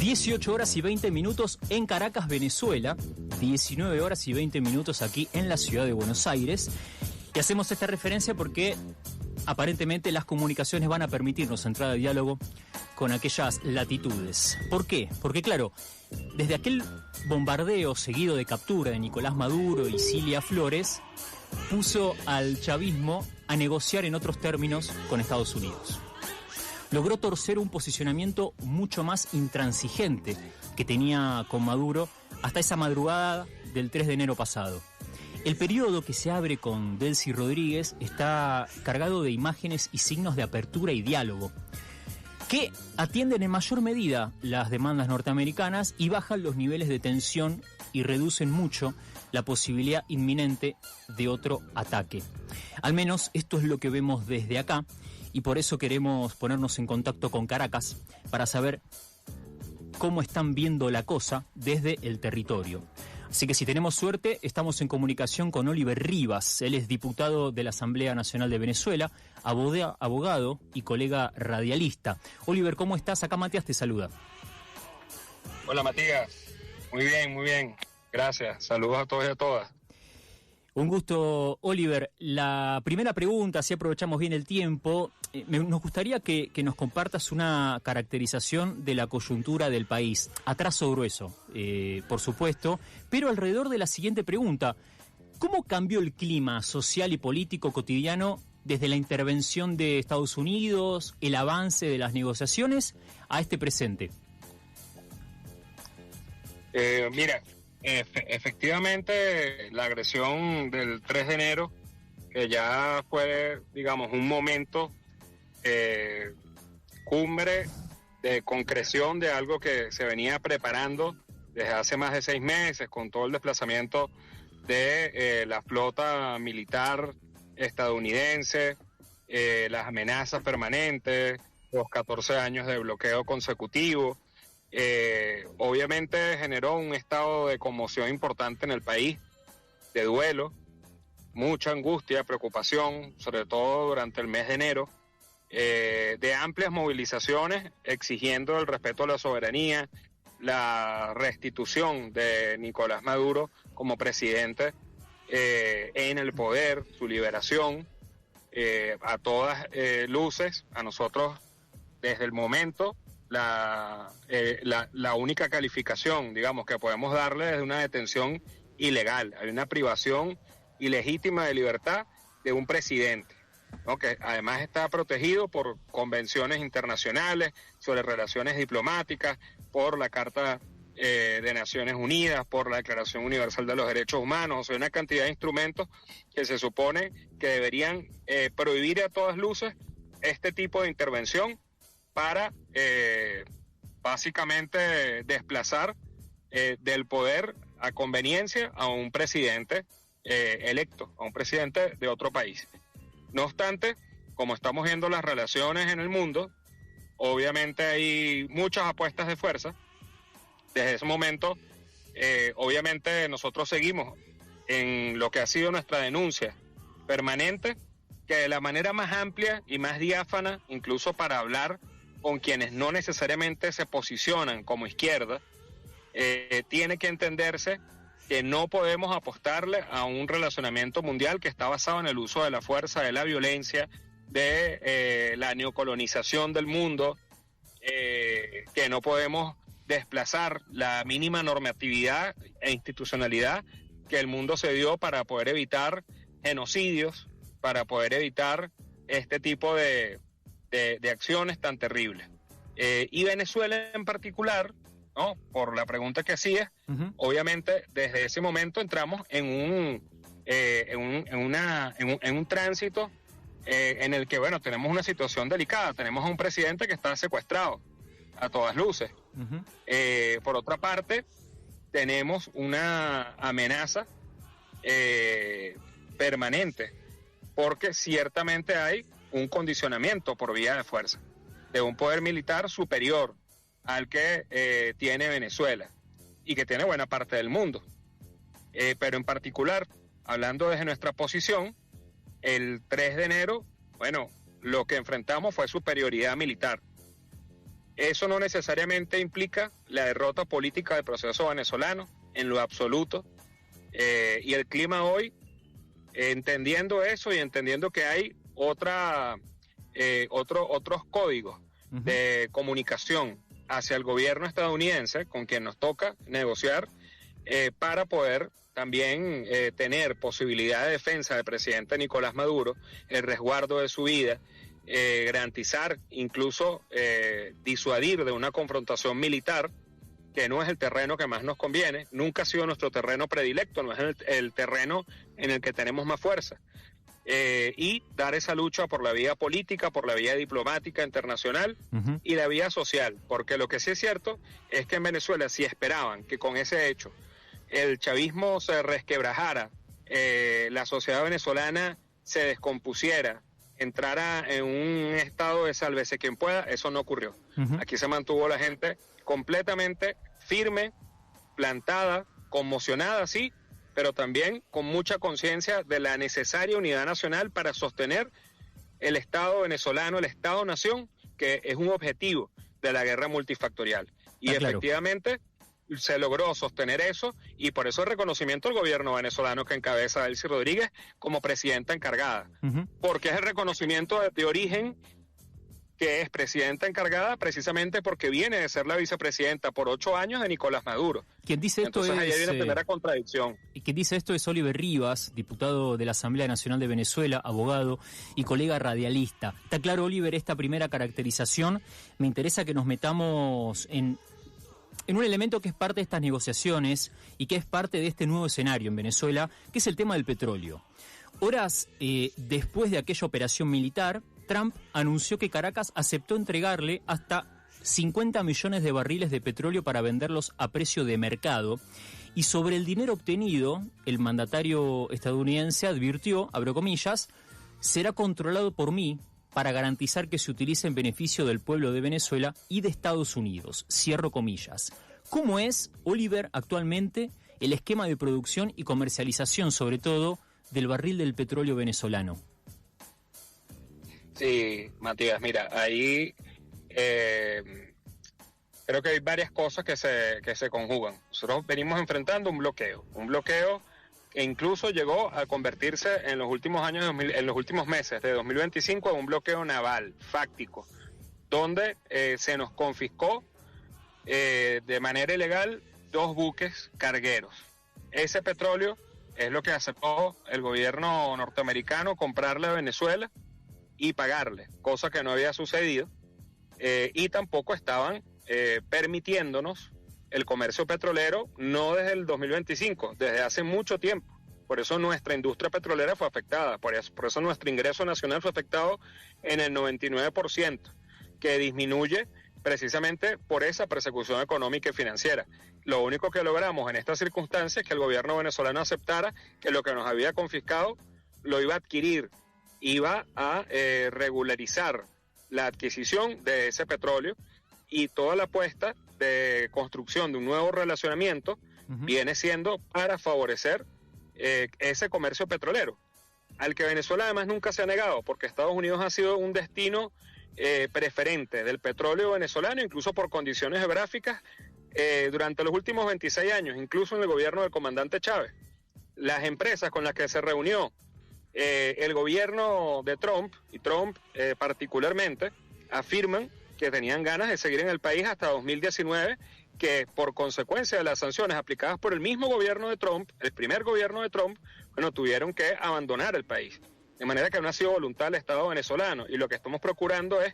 18 horas y 20 minutos en Caracas, Venezuela, 19 horas y 20 minutos aquí en la ciudad de Buenos Aires. Y hacemos esta referencia porque aparentemente las comunicaciones van a permitirnos entrar al diálogo con aquellas latitudes. ¿Por qué? Porque claro, desde aquel bombardeo seguido de captura de Nicolás Maduro y Cilia Flores, puso al chavismo a negociar en otros términos con Estados Unidos. Logró torcer un posicionamiento mucho más intransigente que tenía con Maduro hasta esa madrugada del 3 de enero pasado. El periodo que se abre con Delcy Rodríguez está cargado de imágenes y signos de apertura y diálogo, que atienden en mayor medida las demandas norteamericanas y bajan los niveles de tensión y reducen mucho la posibilidad inminente de otro ataque. Al menos esto es lo que vemos desde acá, y por eso queremos ponernos en contacto con Caracas para saber cómo están viendo la cosa desde el territorio. Así que si tenemos suerte, estamos en comunicación con Oliver Rivas. Él es diputado de la Asamblea Nacional de Venezuela, abogado y colega radialista. Oliver, ¿cómo estás? Acá Matías te saluda. Hola Matías, muy bien. Gracias, saludos a todos y a todas. Un gusto, Oliver. La primera pregunta, si aprovechamos bien el tiempo, nos gustaría que nos compartas una caracterización de la coyuntura del país, a trazo grueso, por supuesto, pero alrededor de la siguiente pregunta: ¿cómo cambió el clima social y político cotidiano desde la intervención de Estados Unidos, el avance de las negociaciones, a este presente? Efectivamente, la agresión del 3 de enero, que ya fue, digamos, un momento cumbre de concreción de algo que se venía preparando desde hace más de 6 meses, con todo el desplazamiento de la flota militar estadounidense, las amenazas permanentes, los 14 años de bloqueo consecutivo. Obviamente generó un estado de conmoción importante en el país, de duelo, mucha angustia, preocupación, sobre todo durante el mes de enero, de amplias movilizaciones exigiendo el respeto a la soberanía, la restitución de Nicolás Maduro como presidente en el poder, su liberación, a todas luces. A nosotros, desde el momento, la única calificación, digamos, que podemos darle es de una detención ilegal. Hay una privación ilegítima de libertad de un presidente, ¿no? Que además está protegido por convenciones internacionales sobre relaciones diplomáticas, por la Carta de Naciones Unidas, por la Declaración Universal de los Derechos Humanos. O sea, una cantidad de instrumentos que se supone que deberían prohibir a todas luces este tipo de intervención para básicamente desplazar del poder a conveniencia a un presidente electo, a un presidente de otro país. No obstante, como estamos viendo las relaciones en el mundo, obviamente hay muchas apuestas de fuerza. Desde ese momento, obviamente nosotros seguimos en lo que ha sido nuestra denuncia permanente, que de la manera más amplia y más diáfana, incluso para hablar con quienes no necesariamente se posicionan como izquierda, tiene que entenderse que no podemos apostarle a un relacionamiento mundial que está basado en el uso de la fuerza, de la violencia, de la neocolonización del mundo, que no podemos desplazar la mínima normatividad e institucionalidad que el mundo se dio para poder evitar genocidios, para poder evitar este tipo de acciones tan terribles. Y Venezuela en particular, ¿no? Por la pregunta que hacías, obviamente desde ese momento entramos en un tránsito en el que, bueno, tenemos una situación delicada. Tenemos a un presidente que está secuestrado a todas luces. Por otra parte, tenemos una amenaza permanente, porque ciertamente hay un condicionamiento por vía de fuerza de un poder militar superior al que tiene Venezuela y que tiene buena parte del mundo. Pero en particular, hablando desde nuestra posición, el 3 de enero, bueno, lo que enfrentamos fue superioridad militar. Eso no necesariamente implica la derrota política del proceso venezolano, en lo absoluto. Y el clima hoy, entendiendo eso y entendiendo que hay otros códigos de comunicación hacia el gobierno estadounidense con quien nos toca negociar para poder también tener posibilidad de defensa del presidente Nicolás Maduro, el resguardo de su vida, garantizar, incluso disuadir de una confrontación militar, que no es el terreno que más nos conviene, nunca ha sido nuestro terreno predilecto, no es el terreno en el que tenemos más fuerza. Y dar esa lucha por la vía política, por la vía diplomática internacional y la vía social, porque lo que sí es cierto es que en Venezuela si esperaban que con ese hecho el chavismo se resquebrajara, la sociedad venezolana se descompusiera, entrara en un estado de sálvese quien pueda, eso no ocurrió. Aquí se mantuvo la gente completamente firme, plantada, conmocionada, sí, pero también con mucha conciencia de la necesaria unidad nacional para sostener el Estado venezolano, el Estado-nación, que es un objetivo de la guerra multifactorial. Y efectivamente se logró sostener eso, y por eso el reconocimiento al gobierno venezolano que encabeza Delcy Rodríguez como presidenta encargada, porque es el reconocimiento de origen que es presidenta encargada precisamente porque viene de ser la vicepresidenta por 8 años de Nicolás Maduro. Quien dice esto Entonces ahí viene la primera contradicción. Y quien dice esto es Oliver Rivas, diputado de la Asamblea Nacional de Venezuela, abogado y colega radialista. Está claro, Oliver, esta primera caracterización. Me interesa que nos metamos en un elemento que es parte de estas negociaciones y que es parte de este nuevo escenario en Venezuela, que es el tema del petróleo. Horas después de aquella operación militar, Trump anunció que Caracas aceptó entregarle hasta 50 millones de barriles de petróleo para venderlos a precio de mercado. Y sobre el dinero obtenido, el mandatario estadounidense advirtió, abro comillas, será controlado por mí para garantizar que se utilice en beneficio del pueblo de Venezuela y de Estados Unidos, cierro comillas. ¿Cómo es, Oliver, actualmente el esquema de producción y comercialización, sobre todo, del barril del petróleo venezolano? Sí, Matías, mira, ahí creo que hay varias cosas que se conjugan. Nosotros venimos enfrentando un bloqueo que incluso llegó a convertirse en los últimos años, en los últimos meses de 2025 en un bloqueo naval, fáctico, donde se nos confiscó de manera ilegal 2 buques cargueros. Ese petróleo es lo que aceptó el gobierno norteamericano comprarle a Venezuela y pagarle, cosa que no había sucedido, y tampoco estaban permitiéndonos el comercio petrolero, no desde el 2025, desde hace mucho tiempo. Por eso nuestra industria petrolera fue afectada, por eso nuestro ingreso nacional fue afectado en el 99%, que disminuye precisamente por esa persecución económica y financiera. Lo único que logramos en estas circunstancias es que el gobierno venezolano aceptara que lo que nos había confiscado lo iba a adquirir, iba a regularizar la adquisición de ese petróleo, y toda la apuesta de construcción de un nuevo relacionamiento viene siendo para favorecer ese comercio petrolero, al que Venezuela además nunca se ha negado, porque Estados Unidos ha sido un destino preferente del petróleo venezolano, incluso por condiciones geográficas, durante los últimos 26 años, incluso en el gobierno del comandante Chávez. Las empresas con las que se reunió el gobierno de Trump, y Trump particularmente, afirman que tenían ganas de seguir en el país hasta 2019, que por consecuencia de las sanciones aplicadas por el mismo gobierno de Trump, el primer gobierno de Trump, bueno, tuvieron que abandonar el país. De manera que no ha sido voluntad del Estado venezolano, y lo que estamos procurando es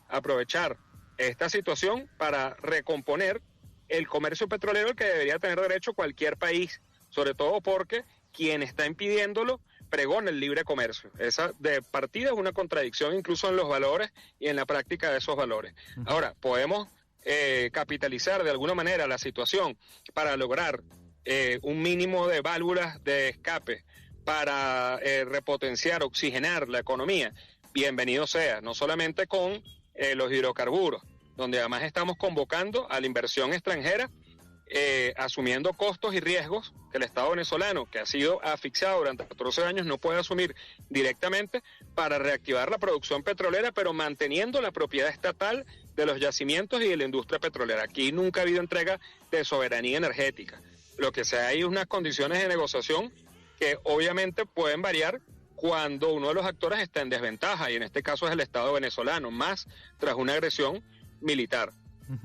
aprovechar esta situación para recomponer el comercio petrolero al que debería tener derecho cualquier país, sobre todo porque quien está impidiéndolo pregona el libre comercio. Esa de partida es una contradicción incluso en los valores y en la práctica de esos valores. Ahora, podemos capitalizar de alguna manera la situación para lograr un mínimo de válvulas de escape para repotenciar, oxigenar la economía. Bienvenido sea, no solamente con los hidrocarburos, donde además estamos convocando a la inversión extranjera, asumiendo costos y riesgos que el Estado venezolano, que ha sido asfixiado durante 14 años, no puede asumir directamente, para reactivar la producción petrolera, pero manteniendo la propiedad estatal de los yacimientos y de la industria petrolera. Aquí nunca ha habido entrega de soberanía energética. Lo que sea, hay unas condiciones de negociación que obviamente pueden variar cuando uno de los actores está en desventaja, y en este caso es el Estado venezolano, más tras una agresión militar.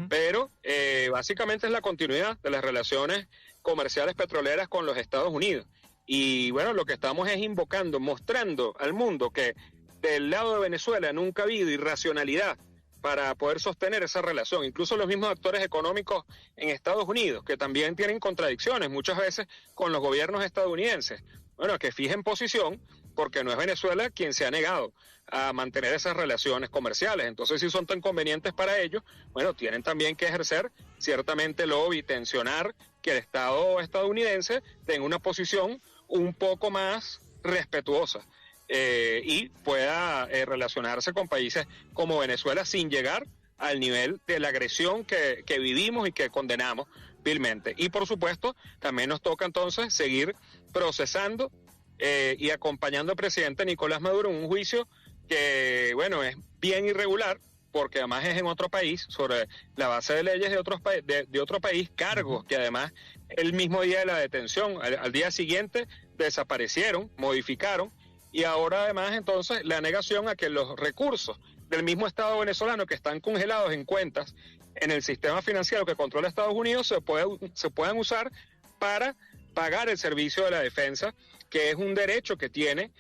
Pero básicamente es la continuidad de las relaciones comerciales petroleras con los Estados Unidos. Y bueno, lo que estamos es invocando, mostrando al mundo que del lado de Venezuela nunca ha habido irracionalidad para poder sostener esa relación. Incluso los mismos actores económicos en Estados Unidos, que también tienen contradicciones muchas veces con los gobiernos estadounidenses, bueno, que fijen posición, porque no es Venezuela quien se ha negado a mantener esas relaciones comerciales. Entonces, si son tan convenientes para ellos, bueno, tienen también que ejercer ciertamente lobby, tensionar que el Estado estadounidense tenga una posición un poco más respetuosa y pueda relacionarse con países como Venezuela sin llegar al nivel de la agresión que vivimos y que condenamos vilmente. Y por supuesto, también nos toca entonces seguir procesando y acompañando al presidente Nicolás Maduro en un juicio que, bueno, es bien irregular, porque además es en otro país, sobre la base de leyes de otro país, cargos que además el mismo día de la detención, al día siguiente, desaparecieron, modificaron, y ahora además entonces la negación a que los recursos del mismo Estado venezolano que están congelados en cuentas en el sistema financiero que controla Estados Unidos se puedan usar para pagar el servicio de la defensa, que es un derecho que tiene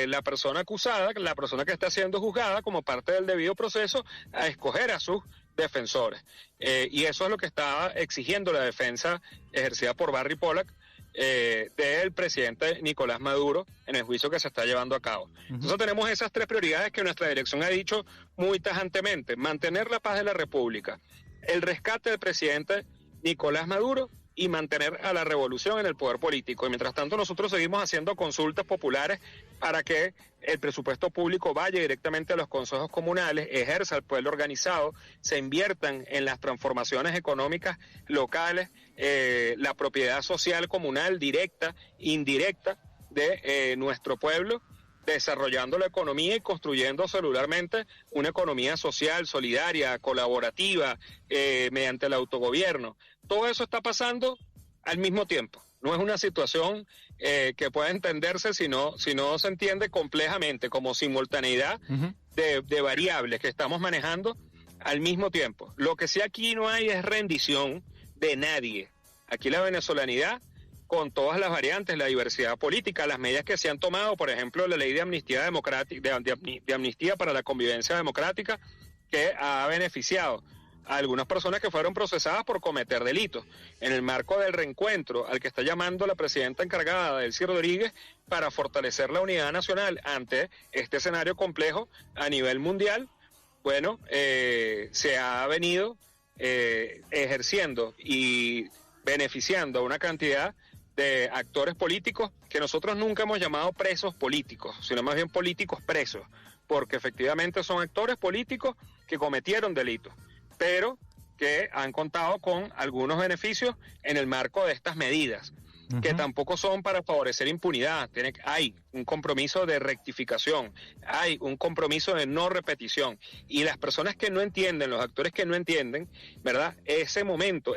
la persona acusada, la persona que está siendo juzgada, como parte del debido proceso, a escoger a sus defensores. Y eso es lo que está exigiendo la defensa ejercida por Barry Pollack del presidente Nicolás Maduro en el juicio que se está llevando a cabo. Entonces tenemos esas tres prioridades que nuestra dirección ha dicho muy tajantemente: mantener la paz de la República, el rescate del presidente Nicolás Maduro y mantener a la revolución en el poder político. Y mientras tanto nosotros seguimos haciendo consultas populares para que el presupuesto público vaya directamente a los consejos comunales, ejerza el pueblo organizado, se inviertan en las transformaciones económicas locales, la propiedad social comunal directa, indirecta de nuestro pueblo, desarrollando la economía y construyendo celularmente una economía social, solidaria, colaborativa, mediante el autogobierno. Todo eso está pasando al mismo tiempo. No es una situación que pueda entenderse si no se entiende complejamente, como simultaneidad de variables que estamos manejando al mismo tiempo. Lo que sí aquí no hay es rendición de nadie. Aquí la venezolanidad, con todas las variantes, la diversidad política, las medidas que se han tomado, por ejemplo, la ley de amnistía democrática, de amnistía para la convivencia democrática, que ha beneficiado a algunas personas que fueron procesadas por cometer delitos, en el marco del reencuentro al que está llamando la presidenta encargada, Delcy Rodríguez, para fortalecer la unidad nacional ante este escenario complejo a nivel mundial. Bueno, se ha venido ejerciendo y beneficiando a una cantidad de actores políticos que nosotros nunca hemos llamado presos políticos, sino más bien políticos presos, porque efectivamente son actores políticos que cometieron delitos, pero que han contado con algunos beneficios en el marco de estas medidas, que tampoco son para favorecer impunidad. Hay un compromiso de rectificación, hay un compromiso de no repetición, y las personas que no entienden, los actores que no entienden, ¿verdad?, este momento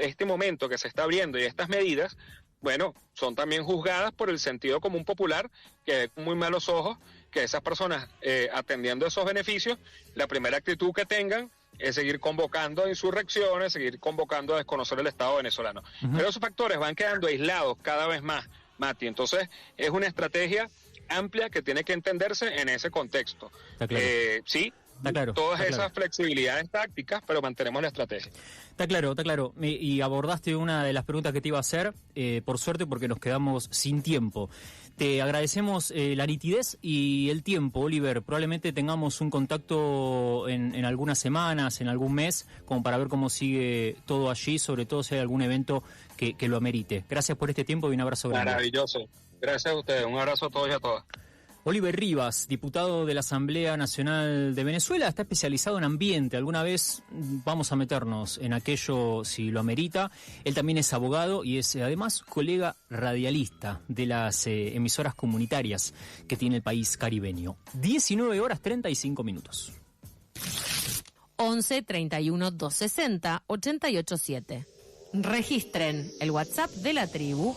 que se está abriendo y estas medidas, bueno, son también juzgadas por el sentido común popular, que ve con muy malos ojos que esas personas, atendiendo esos beneficios, la primera actitud que tengan es seguir convocando a insurrecciones, seguir convocando a desconocer el Estado venezolano. Pero esos factores van quedando aislados cada vez más, Mati. Entonces, es una estrategia amplia que tiene que entenderse en ese contexto. Está claro. Sí, está claro, todas está esas claro. flexibilidades tácticas, pero mantenemos la estrategia. Está claro, está claro. Y abordaste una de las preguntas que te iba a hacer, por suerte, porque nos quedamos sin tiempo. Te agradecemos la nitidez y el tiempo, Oliver. Probablemente tengamos un contacto en algunas semanas, en algún mes, como para ver cómo sigue todo allí, sobre todo si hay algún evento que lo amerite. Gracias por este tiempo y un abrazo grande. Maravilloso. Gracias a ustedes. Un abrazo a todos y a todas. Oliver Rivas, diputado de la Asamblea Nacional de Venezuela, está especializado en ambiente. Alguna vez vamos a meternos en aquello si lo amerita. Él también es abogado y es además colega radialista de las emisoras comunitarias que tiene el país caribeño. 19 horas 35 minutos. 11 31 260 887. Registren el WhatsApp de la tribu